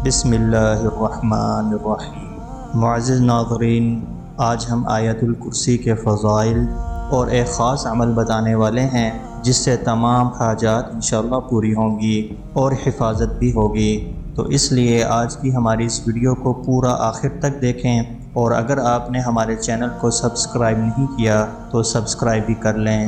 بسم اللہ الرحمن الرحیم۔ معزز ناظرین، آج ہم آیت الکرسی کے فضائل اور ایک خاص عمل بتانے والے ہیں جس سے تمام حاجات انشاءاللہ پوری ہوں گی اور حفاظت بھی ہوگی۔ تو اس لیے آج کی ہماری اس ویڈیو کو پورا آخر تک دیکھیں، اور اگر آپ نے ہمارے چینل کو سبسکرائب نہیں کیا تو سبسکرائب بھی کر لیں۔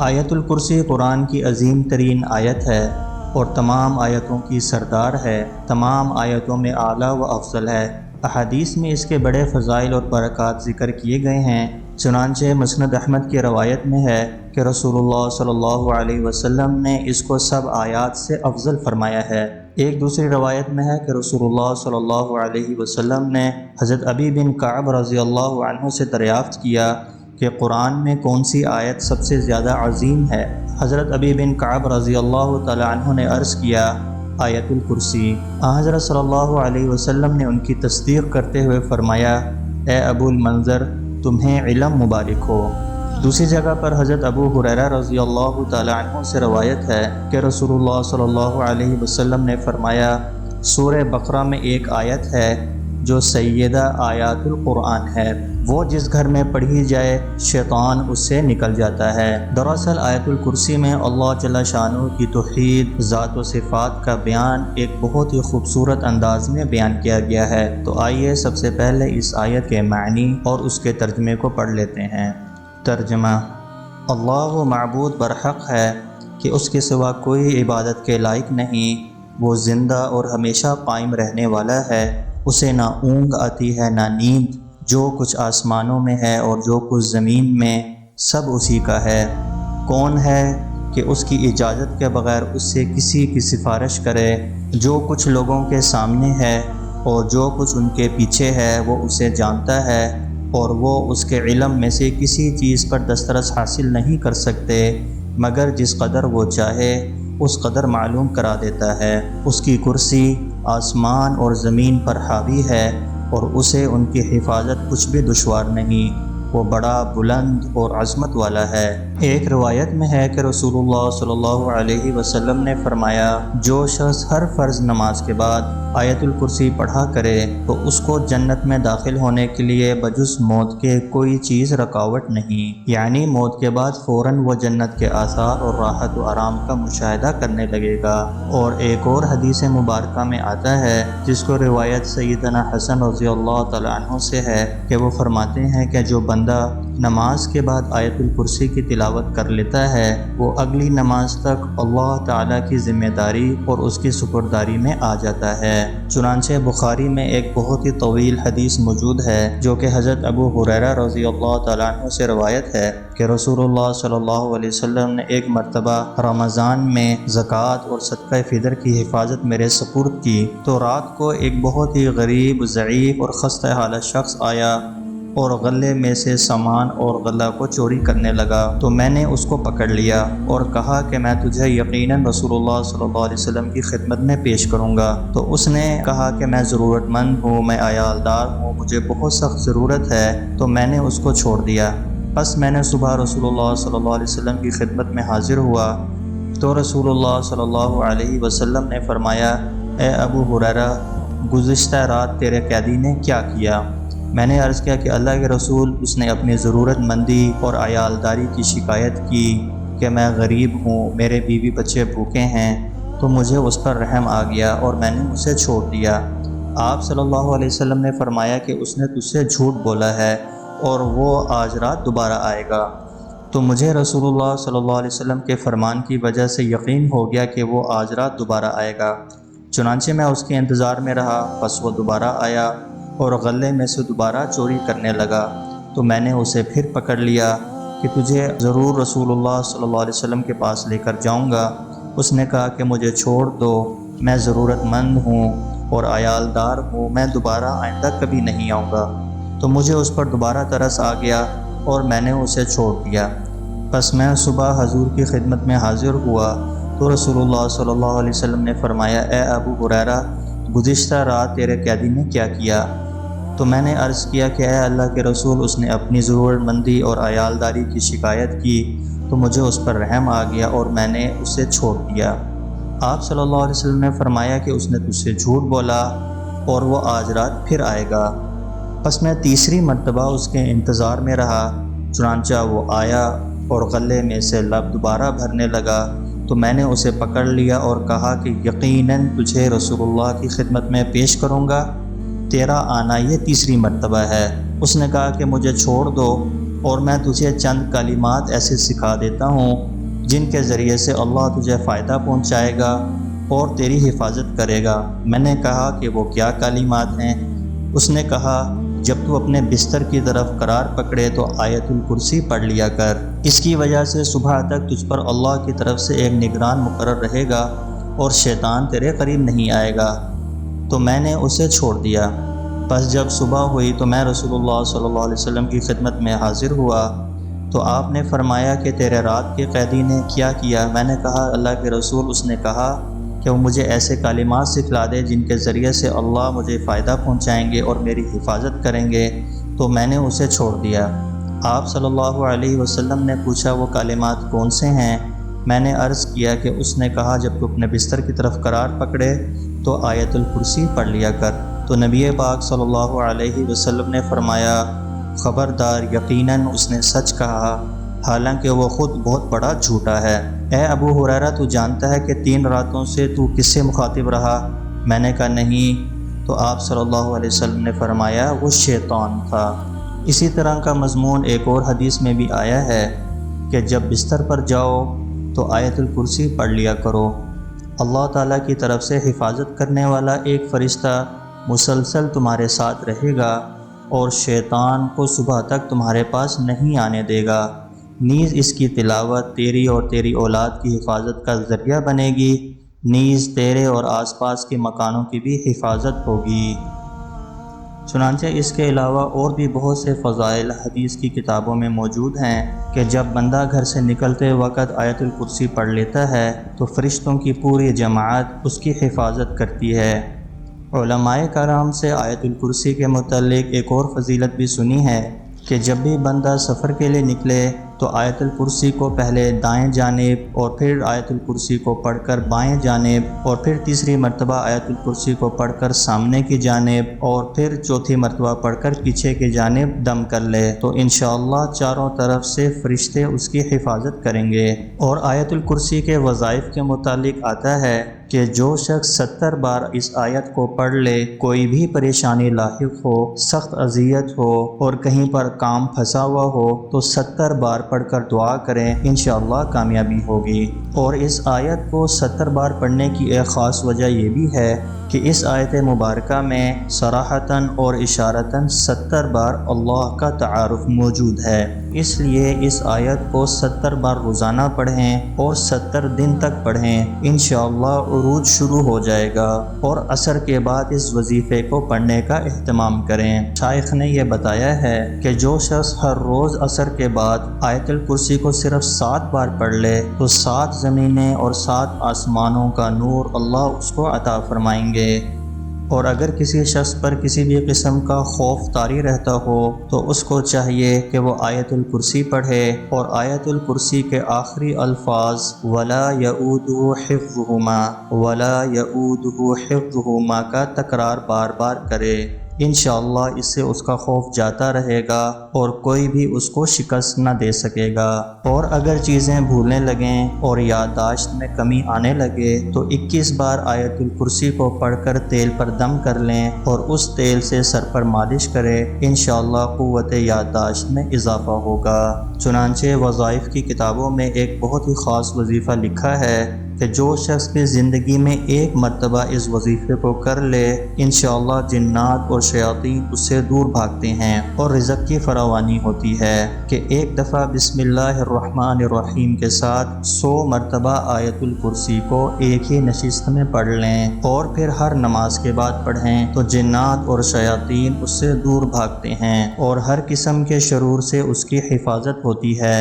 آیت الکرسی قرآن کی عظیم ترین آیت ہے اور تمام آیتوں کی سردار ہے، تمام آیتوں میں اعلیٰ و افضل ہے۔ احادیث میں اس کے بڑے فضائل اور برکات ذکر کیے گئے ہیں۔ چنانچہ مسند احمد کی روایت میں ہے کہ رسول اللہ صلی اللہ علیہ وسلم نے اس کو سب آیات سے افضل فرمایا ہے۔ ایک دوسری روایت میں ہے کہ رسول اللہ صلی اللہ علیہ وسلم نے حضرت ابی بن کعب رضی اللہ عنہ سے دریافت کیا کہ قرآن میں کون سی آیت سب سے زیادہ عظیم ہے؟ حضرت ابی بن کعب رضی اللہ تعالی عنہ نے عرض کیا، آیت الکرسی۔ حضرت صلی اللہ علیہ وسلم نے ان کی تصدیق کرتے ہوئے فرمایا، اے ابو المنذر، تمہیں علم مبارک ہو۔ دوسری جگہ پر حضرت ابو ہریرہ رضی اللہ تعالی عنہ سے روایت ہے کہ رسول اللہ صلی اللہ علیہ وسلم نے فرمایا، سورہ بقرہ میں ایک آیت ہے جو سیدہ آیات القرآن ہے، وہ جس گھر میں پڑھی جائے شیطان اس سے نکل جاتا ہے۔ دراصل آیت الکرسی میں اللہ جل شانہ کی توحید، ذات و صفات کا بیان ایک بہت ہی خوبصورت انداز میں بیان کیا گیا ہے۔ تو آئیے سب سے پہلے اس آیت کے معنی اور اس کے ترجمے کو پڑھ لیتے ہیں۔ ترجمہ: اللہ وہ معبود برحق ہے کہ اس کے سوا کوئی عبادت کے لائق نہیں، وہ زندہ اور ہمیشہ قائم رہنے والا ہے، اسے نہ اونگ آتی ہے نہ نیند، جو کچھ آسمانوں میں ہے اور جو کچھ زمین میں سب اسی کا ہے۔ کون ہے کہ اس کی اجازت کے بغیر اس سے کسی کی سفارش کرے؟ جو کچھ لوگوں کے سامنے ہے اور جو کچھ ان کے پیچھے ہے وہ اسے جانتا ہے، اور وہ اس کے علم میں سے کسی چیز پر دسترس حاصل نہیں کر سکتے مگر جس قدر وہ چاہے اس قدر معلوم کرا دیتا ہے۔ اس کی کرسی آسمان اور زمین پر حاوی ہے اور اسے ان کی حفاظت کچھ بھی دشوار نہیں، وہ بڑا بلند اور عظمت والا ہے۔ ایک روایت میں ہے کہ رسول اللہ صلی اللہ علیہ وسلم نے فرمایا، جو شخص ہر فرض نماز کے بعد آیت الکرسی پڑھا کرے تو اس کو جنت میں داخل ہونے کے لیے بجز موت کے کوئی چیز رکاوٹ نہیں، یعنی موت کے بعد فوراً وہ جنت کے آثار اور راحت و آرام کا مشاہدہ کرنے لگے گا۔ اور ایک اور حدیث مبارکہ میں آتا ہے جس کو روایت سیدنا حسن رضی اللہ تعالی عنہ سے ہے کہ وہ فرماتے ہیں کہ جو بندہ نماز کے بعد آیت الکرسی کی تلاوت کر لیتا ہے وہ اگلی نماز تک اللہ تعالیٰ کی ذمہ داری اور اس کی سپرداری میں آ جاتا ہے۔ چنانچہ بخاری میں ایک بہت ہی طویل حدیث موجود ہے جو کہ حضرت ابو ہریرہ رضی اللہ تعالیٰ عنہ سے روایت ہے کہ رسول اللہ صلی اللہ علیہ وسلم نے ایک مرتبہ رمضان میں زکوٰۃ اور صدقہ فطر کی حفاظت میرے سپرد کی، تو رات کو ایک بہت ہی غریب، ضعیف اور خستہ حالت شخص آیا اور غلے میں سے سامان اور غلہ کو چوری کرنے لگا، تو میں نے اس کو پکڑ لیا اور کہا کہ میں تجھے یقیناً رسول اللہ صلی اللہ علیہ وسلم کی خدمت میں پیش کروں گا۔ تو اس نے کہا کہ میں ضرورت مند ہوں، میں عیالدار ہوں، مجھے بہت سخت ضرورت ہے، تو میں نے اس کو چھوڑ دیا۔ بس میں نے صبح رسول اللہ صلی اللہ علیہ وسلم کی خدمت میں حاضر ہوا تو رسول اللہ صلی اللہ علیہ وسلم نے فرمایا، اے ابو ہریرہ، گزشتہ رات تیرے قیدی نے کیا کیا؟ میں نے عرض کیا کہ اللہ کے رسول، اس نے اپنی ضرورت مندی اور عیالداری کی شکایت کی کہ میں غریب ہوں، میرے بیوی بچے بھوکے ہیں، تو مجھے اس پر رحم آ گیا اور میں نے اسے چھوڑ دیا۔ آپ صلی اللہ علیہ وسلم نے فرمایا کہ اس نے تجھ سے جھوٹ بولا ہے اور وہ آج رات دوبارہ آئے گا۔ تو مجھے رسول اللہ صلی اللہ علیہ وسلم کے فرمان کی وجہ سے یقین ہو گیا کہ وہ آج رات دوبارہ آئے گا۔ چنانچہ میں اس کے انتظار میں رہا، بس وہ دوبارہ آیا اور غلے میں سے دوبارہ چوری کرنے لگا، تو میں نے اسے پھر پکڑ لیا کہ تجھے ضرور رسول اللہ صلی اللہ علیہ وسلم کے پاس لے کر جاؤں گا۔ اس نے کہا کہ مجھے چھوڑ دو، میں ضرورت مند ہوں اور عیالدار ہوں، میں دوبارہ آئندہ کبھی نہیں آؤں گا۔ تو مجھے اس پر دوبارہ ترس آ گیا اور میں نے اسے چھوڑ دیا۔ بس میں صبح حضور کی خدمت میں حاضر ہوا تو رسول اللہ صلی اللہ علیہ وسلم نے فرمایا، اے ابو ہریرہ، گزشتہ رات تیرے قیدی نے کیا کیا؟ تو میں نے عرض کیا کہ اے اللہ کے رسول، اس نے اپنی ضرورت مندی اور عیالداری کی شکایت کی، تو مجھے اس پر رحم آ گیا اور میں نے اسے چھوڑ دیا۔ آپ صلی اللہ علیہ وسلم نے فرمایا کہ اس نے تجھ سے جھوٹ بولا اور وہ آج رات پھر آئے گا۔ پس میں تیسری مرتبہ اس کے انتظار میں رہا، چنانچہ وہ آیا اور غلے میں سے لب دوبارہ بھرنے لگا تو میں نے اسے پکڑ لیا اور کہا کہ یقیناً تجھے رسول اللہ کی خدمت میں پیش کروں گا، تیرا آنا یہ تیسری مرتبہ ہے۔ اس نے کہا کہ مجھے چھوڑ دو اور میں تجھے چند کلمات ایسے سکھا دیتا ہوں جن کے ذریعے سے اللہ تجھے فائدہ پہنچائے گا اور تیری حفاظت کرے گا۔ میں نے کہا کہ وہ کیا کلمات ہیں؟ اس نے کہا جب تو اپنے بستر کی طرف قرار پکڑے تو آیت الکرسی پڑھ لیا کر، اس کی وجہ سے صبح تک تجھ پر اللہ کی طرف سے ایک نگران مقرر رہے گا اور شیطان تیرے قریب نہیں آئے گا۔ تو میں نے اسے چھوڑ دیا۔ پس جب صبح ہوئی تو میں رسول اللہ صلی اللہ علیہ وسلم کی خدمت میں حاضر ہوا تو آپ نے فرمایا کہ تیرے رات کے قیدی نے کیا کیا؟ میں نے کہا اللہ کے رسول، اس نے کہا کہ وہ مجھے ایسے کلمات سکھلا دے جن کے ذریعے سے اللہ مجھے فائدہ پہنچائیں گے اور میری حفاظت کریں گے، تو میں نے اسے چھوڑ دیا۔ آپ صلی اللہ علیہ وسلم نے پوچھا وہ کلمات کون سے ہیں؟ میں نے عرض کیا کہ اس نے کہا جب تو اپنے بستر کی طرف قرار پکڑے تو آیت الکرسی پڑھ لیا کر۔ تو نبی پاک صلی اللہ علیہ وسلم نے فرمایا خبردار، یقیناً اس نے سچ کہا، حالانکہ وہ خود بہت بڑا جھوٹا ہے۔ اے ابو ہریرہ، تو جانتا ہے کہ 3 راتوں سے تو کس سے مخاطب رہا؟ میں نے کہا نہیں۔ تو آپ صلی اللہ علیہ وسلم نے فرمایا وہ شیطان تھا۔ اسی طرح کا مضمون ایک اور حدیث میں بھی آیا ہے کہ جب بستر پر جاؤ تو آیت الکرسی پڑھ لیا کرو، اللہ تعالیٰ کی طرف سے حفاظت کرنے والا ایک فرشتہ مسلسل تمہارے ساتھ رہے گا اور شیطان کو صبح تک تمہارے پاس نہیں آنے دے گا۔ نیز اس کی تلاوت تیری اور تیری اولاد کی حفاظت کا ذریعہ بنے گی، نیز تیرے اور آس پاس کے مکانوں کی بھی حفاظت ہوگی۔ چنانچہ اس کے علاوہ اور بھی بہت سے فضائل حدیث کی کتابوں میں موجود ہیں کہ جب بندہ گھر سے نکلتے وقت آیت الکرسی پڑھ لیتا ہے تو فرشتوں کی پوری جماعت اس کی حفاظت کرتی ہے۔ علماء کرام سے آیت الکرسی کے متعلق ایک اور فضیلت بھی سنی ہے کہ جب بھی بندہ سفر کے لیے نکلے تو آیت الکرسی کو پہلے دائیں جانب اور پھر آیت الکرسی کو پڑھ کر بائیں جانب اور پھر تیسری مرتبہ آیت الکرسی کو پڑھ کر سامنے کی جانب اور پھر چوتھی مرتبہ پڑھ کر پیچھے کی جانب دم کر لے تو انشاءاللہ چاروں طرف سے فرشتے اس کی حفاظت کریں گے۔ اور آیت الکرسی کے وظائف کے متعلق آتا ہے کہ جو شخص 70 بار اس آیت کو پڑھ لے، کوئی بھی پریشانی لاحق ہو، سخت اذیت ہو اور کہیں پر کام پھنسا ہوا ہو تو 70 بار پڑھ کر دعا کریں، انشاءاللہ کامیابی ہوگی۔ اور اس آیت کو 70 بار پڑھنے کی ایک خاص وجہ یہ بھی ہے کہ اس آیت مبارکہ میں صراحتاً اور اشارتاً 70 بار اللہ کا تعارف موجود ہے، اس لیے اس آیت کو 70 بار روزانہ پڑھیں اور 70 دن تک پڑھیں، انشاءاللہ عروج شروع ہو جائے گا۔ اور عصر کے بعد اس وظیفے کو پڑھنے کا اہتمام کریں۔ شیخ نے یہ بتایا ہے کہ جو شخص ہر روز عصر کے بعد آیت الکرسی کو صرف 7 بار پڑھ لے تو 7 زمینیں اور 7 آسمانوں کا نور اللہ اس کو عطا فرمائیں گے۔ اور اگر کسی شخص پر کسی بھی قسم کا خوف طاری رہتا ہو تو اس کو چاہیے کہ وہ آیت الکرسی پڑھے اور آیت الکرسی کے آخری الفاظ وَلَا يَؤُودُهُ حِفْظُهُمَا وَلَا يَؤُودُهُ حِفْظُهُمَا کا تکرار بار بار کرے، انشاءاللہ اس سے اس کا خوف جاتا رہے گا اور کوئی بھی اس کو شکست نہ دے سکے گا۔ اور اگر چیزیں بھولنے لگیں اور یادداشت میں کمی آنے لگے تو 21 بار آیت الکرسی کو پڑھ کر تیل پر دم کر لیں اور اس تیل سے سر پر مالش کریں، انشاءاللہ قوت یادداشت میں اضافہ ہوگا۔ چنانچہ وظائف کی کتابوں میں ایک بہت ہی خاص وظیفہ لکھا ہے کہ جو شخص بھی زندگی میں ایک مرتبہ اس وظیفے کو کر لے، انشاءاللہ جنات اور شیاطین اس سے دور بھاگتے ہیں اور رزق کی فراوانی ہوتی ہے۔ کہ ایک دفعہ بسم اللہ الرحمن الرحیم کے ساتھ 100 مرتبہ آیت الکرسی کو ایک ہی نشست میں پڑھ لیں اور پھر ہر نماز کے بعد پڑھیں تو جنات اور شیاطین اس سے دور بھاگتے ہیں اور ہر قسم کے شرور سے اس کی حفاظت ہوتی ہے۔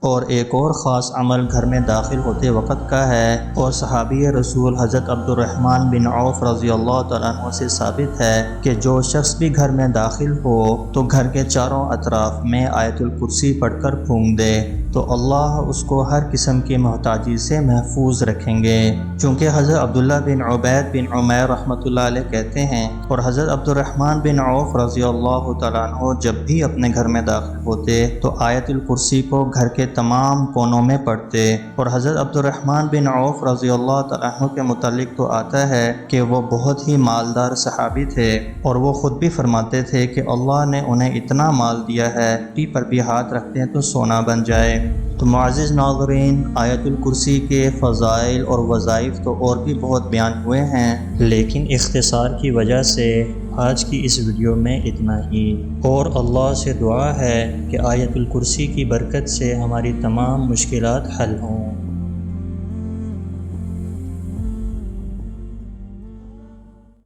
اور ایک اور خاص عمل گھر میں داخل ہوتے وقت کا ہے اور صحابی رسول حضرت عبد الرحمن بن عوف رضی اللہ تعالیٰ عنہ سے ثابت ہے کہ جو شخص بھی گھر میں داخل ہو تو گھر کے چاروں اطراف میں آیت الکرسی پڑھ کر پھونک دے تو اللہ اس کو ہر قسم کی محتاجی سے محفوظ رکھیں گے۔ چونکہ حضرت عبداللہ بن عبید بن عمیر رحمۃ اللہ علیہ کہتے ہیں، اور حضرت عبد الرحمن بن عوف رضی اللہ تعالیٰ عنہ جب بھی اپنے گھر میں داخل ہوتے تو آیت الکرسی کو گھر کے تمام کونوں میں پڑھتے۔ اور حضرت عبد الرحمن بن عوف رضی اللہ تعالیٰ عنہ کے متعلق تو آتا ہے کہ وہ بہت ہی مالدار صحابی تھے، اور وہ خود بھی فرماتے تھے کہ اللہ نے انہیں اتنا مال دیا ہے پی پر بھی ہاتھ رکھتے ہیں تو سونا بن جائے۔ تو معزز ناظرین، آیت الکرسی کے فضائل اور وظائف تو اور بھی بہت بیان ہوئے ہیں، لیکن اختصار کی وجہ سے آج کی اس ویڈیو میں اتنا ہی۔ اور اللہ سے دعا ہے کہ آیت الکرسی کی برکت سے ہماری تمام مشکلات حل ہوں۔